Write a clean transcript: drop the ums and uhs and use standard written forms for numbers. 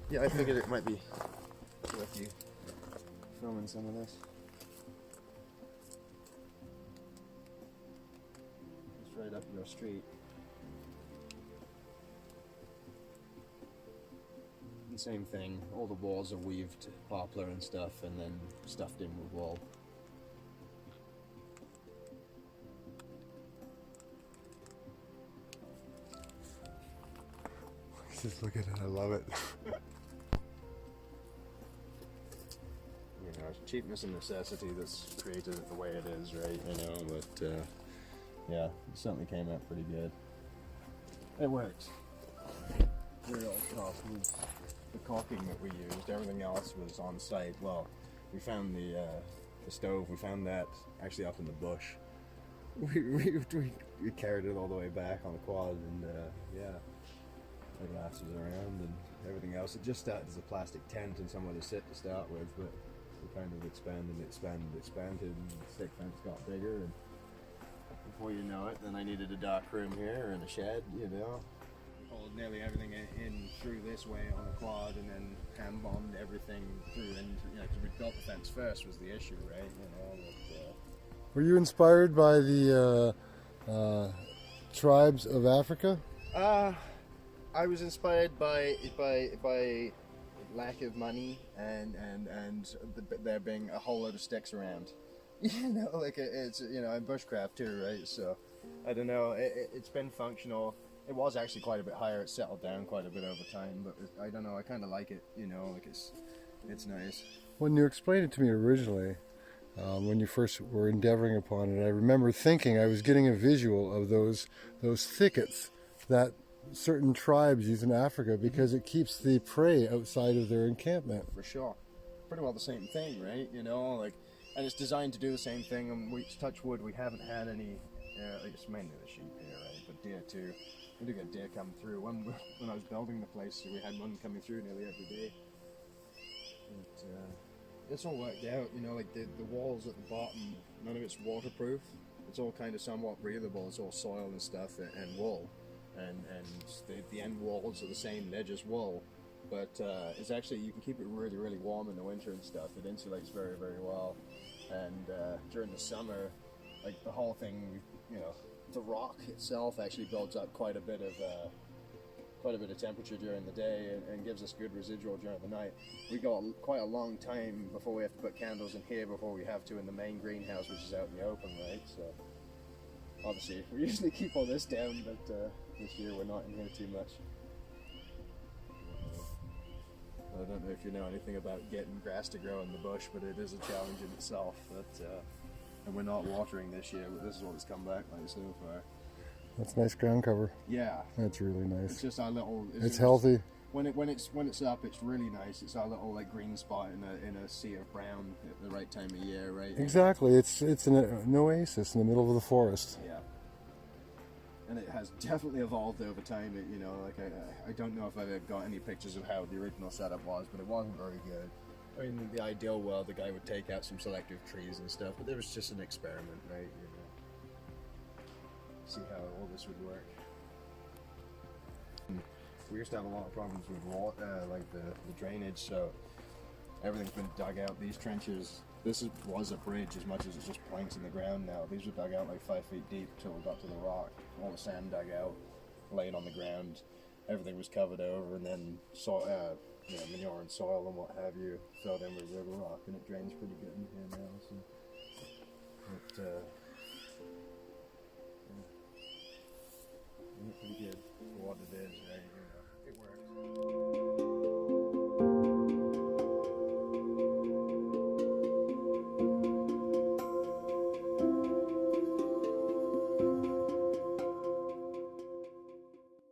Yeah, I figured it might be worth you filming some of this. It's right up your street. And same thing, all the walls are weaved poplar and stuff, and then stuffed in with wool. Just look at it, I love it. You know, it's cheapness and necessity that's created it the way it is, right? You know, but yeah, it certainly came out pretty good. It worked. Real cost was the caulking that we used. Everything else was on site. Well, we found the stove. We found that actually up in the bush. We carried it all the way back on the quad, and yeah. The glass was around and everything else. It just started as a plastic tent and somewhere to sit to start with, but we kind of expanded, and the stick fence got bigger, and before you know it, then I needed a dark room here and a shed, you know. Hauled nearly everything in through this way on the quad, and then hand bombed everything through, and you know, because we built the fence first was the issue, right? You know. But, were you inspired by the tribes of Africa? I was inspired by lack of money and there being a whole load of sticks around. You know, like it's, you know, I'm bushcraft too, right? So I don't know. It's been functional. It was actually quite a bit higher. It settled down quite a bit over time, but I don't know. I kind of like it. You know, like it's nice. When you explained it to me originally, when you first were endeavoring upon it, I remember thinking I was getting a visual of those thickets that certain tribes use in Africa because it keeps the prey outside of their encampment. For sure. Pretty well the same thing, right? You know, like, and it's designed to do the same thing. And we touch wood, we haven't had any. Like it's mainly the sheep here, right? But deer too. We do get deer come through. When I was building the place, we had one coming through nearly every day. It's all worked out, you know. Like the walls at the bottom, none of it's waterproof. It's all kind of somewhat breathable. It's all soil and stuff and wool. And the end walls are the same, they're just wool, but it's actually, you can keep it really, really warm in the winter and stuff. It insulates very, very well, and during the summer, like the whole thing, you know, the rock itself actually builds up quite a bit of temperature during the day and gives us good residual during the night. We got quite a long time before we have to put candles in here before we have to in the main greenhouse, which is out in the open, right? So obviously we usually keep all this down, but this year we're not in here too much. I don't know if you know anything about getting grass to grow in the bush, but it is a challenge in itself. And we're not watering this year, but this is what it's come back like so far. That's nice ground cover. Yeah, that's really nice. It's just our little. It's healthy. When it's up, it's really nice. It's our little like green spot in a sea of brown at the right time of year, right? Exactly. It's an oasis in the middle of the forest. Yeah. And it has definitely evolved over time. You know, like I don't know if I've got any pictures of how the original setup was, but it wasn't very good. I mean, in the ideal world, the guy would take out some selective trees and stuff, but it was just an experiment, right? You know, see how all this would work. And we used to have a lot of problems with water, like the drainage, so everything's been dug out. These trenches, was a bridge as much as it's just planks in the ground now. These were dug out like 5 feet deep until we got to the rock. All the sand dug out, laid on the ground. Everything was covered over, and then manure and soil and what have you filled in with river rock, and it drains pretty good in here now. So, pretty good for what it is, right? You know, it works.